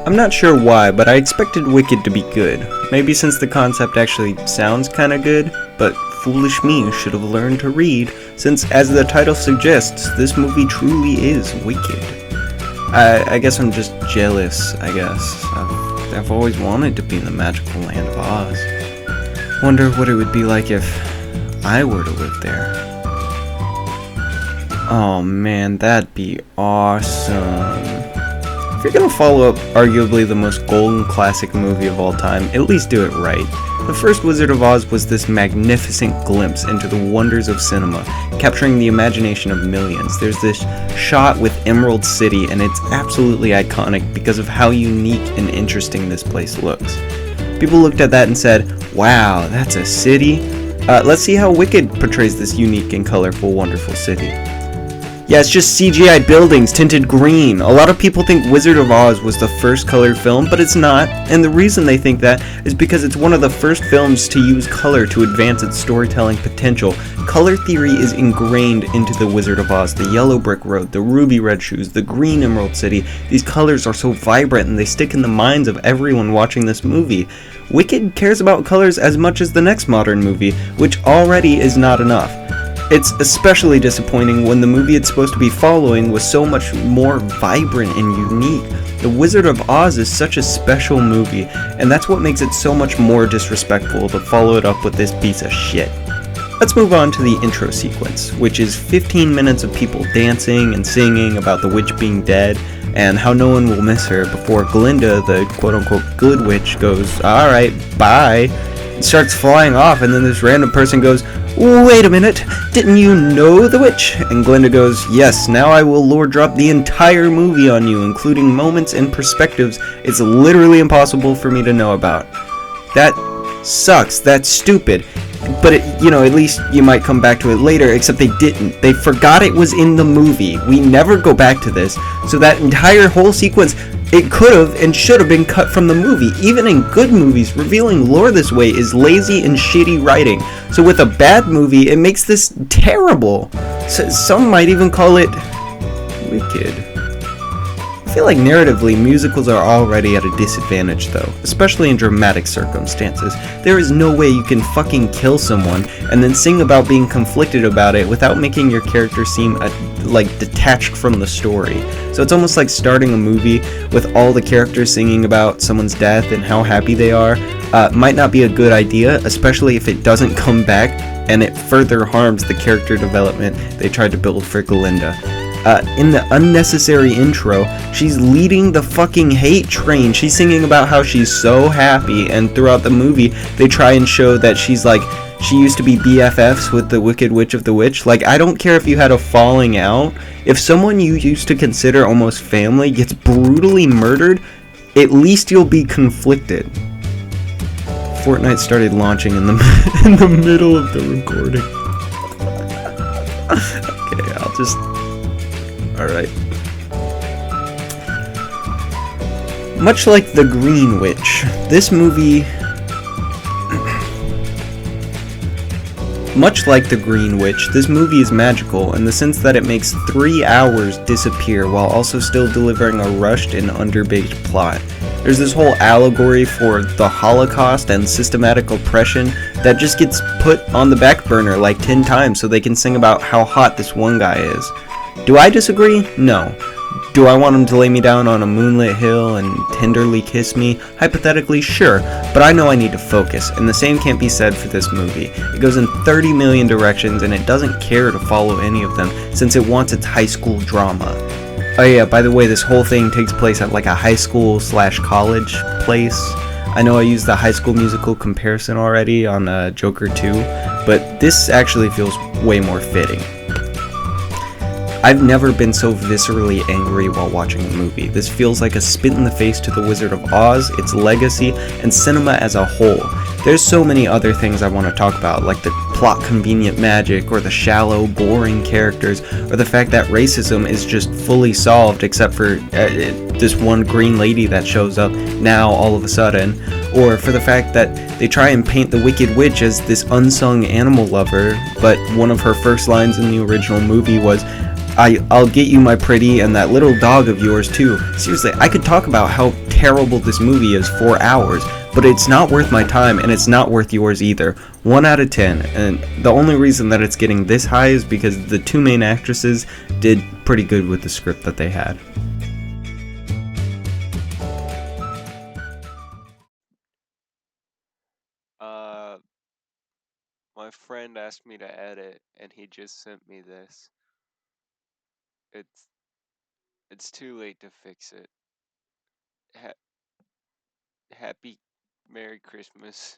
I'm not sure why, but I expected Wicked to be good. Maybe since the concept actually sounds kinda good, but foolish me should have learned to read, since as the title suggests, this movie truly is wicked. I guess I'm just jealous, I've always wanted to be in the magical land of Oz. Wonder what it would be like if I were to live there. Oh man, that'd be awesome. If you're gonna follow up arguably the most golden classic movie of all time, at least do it right. The first Wizard of Oz was this magnificent glimpse into the wonders of cinema, capturing the imagination of millions. There's this shot with Emerald City, and it's absolutely iconic because of how unique and interesting this place looks. People looked at that and said, wow, that's a city? Let's see how Wicked portrays this unique and colorful, wonderful city. Yeah, it's just CGI buildings tinted green. A lot of people think Wizard of Oz was the first colored film, but it's not, and the reason they think that is because it's one of the first films to use color to advance its storytelling potential. Color theory is ingrained into the Wizard of Oz. The yellow brick road, the ruby red shoes, the green Emerald City. These colors are so vibrant and they stick in the minds of everyone watching this movie. Wicked cares about colors as much as the next modern movie, which already is not enough. It's especially disappointing when the movie it's supposed to be following was so much more vibrant and unique. The Wizard of Oz is such a special movie, and that's what makes it so much more disrespectful to follow it up with this piece of shit. Let's move on to the intro sequence, which is 15 minutes of people dancing and singing about the witch being dead, and how no one will miss her before Glinda, the quote-unquote good witch, goes, alright, bye, and starts flying off, and then this random person goes, wait a minute, didn't you know the witch? And Glinda goes, yes, now I will lore drop the entire movie on you, including moments and perspectives it's literally impossible for me to know about. That sucks, that's stupid. But at least you might come back to it later, except they didn't. They forgot it was in the movie. We never go back to this. So that entire whole sequence, it could have and should have been cut from the movie. Even in good movies, revealing lore this way is lazy and shitty writing. So with a bad movie, it makes this terrible. So some might even call it wicked. I feel like narratively, musicals are already at a disadvantage though, especially in dramatic circumstances. There is no way you can fucking kill someone and then sing about being conflicted about it without making your character seem detached from the story. So it's almost like starting a movie with all the characters singing about someone's death and how happy they are might not be a good idea, especially if it doesn't come back and it further harms the character development they tried to build for Glinda. In the unnecessary intro, she's leading the fucking hate train. She's singing about how she's so happy, and throughout the movie, they try and show that she used to be BFFs with the Wicked Witch of the Witch. I don't care if you had a falling out. If someone you used to consider almost family gets brutally murdered, at least you'll be conflicted. Fortnite started launching in the middle of the recording. Okay, I'll just... Alright. Much like The Green Witch, this movie... is magical in the sense that it makes 3 hours disappear while also still delivering a rushed and underbaked plot. There's this whole allegory for the Holocaust and systematic oppression that just gets put on the back burner 10 times so they can sing about how hot this one guy is. Do I disagree? No. Do I want him to lay me down on a moonlit hill and tenderly kiss me? Hypothetically, sure, but I know I need to focus, and the same can't be said for this movie. It goes in 30 million directions, and it doesn't care to follow any of them, since it wants its high school drama. Oh yeah, by the way, this whole thing takes place at a high school / college place. I know I used the High School Musical comparison already on Joker 2, but this actually feels way more fitting. I've never been so viscerally angry while watching a movie. This feels like a spit in the face to the Wizard of Oz, its legacy, and cinema as a whole. There's so many other things I want to talk about, like the plot-convenient magic, or the shallow, boring characters, or the fact that racism is just fully solved except for this one green lady that shows up now all of a sudden, or for the fact that they try and paint the Wicked Witch as this unsung animal lover, but one of her first lines in the original movie was, I'll get you, my pretty, and that little dog of yours too. Seriously, I could talk about how terrible this movie is for hours, but it's not worth my time and it's not worth yours either. 1 out of 10, and the only reason that it's getting this high is because the two main actresses did pretty good with the script that they had. Uh, my friend asked me to edit, and he just sent me this. It's it's too late to fix it. Ha- Happy Merry Christmas.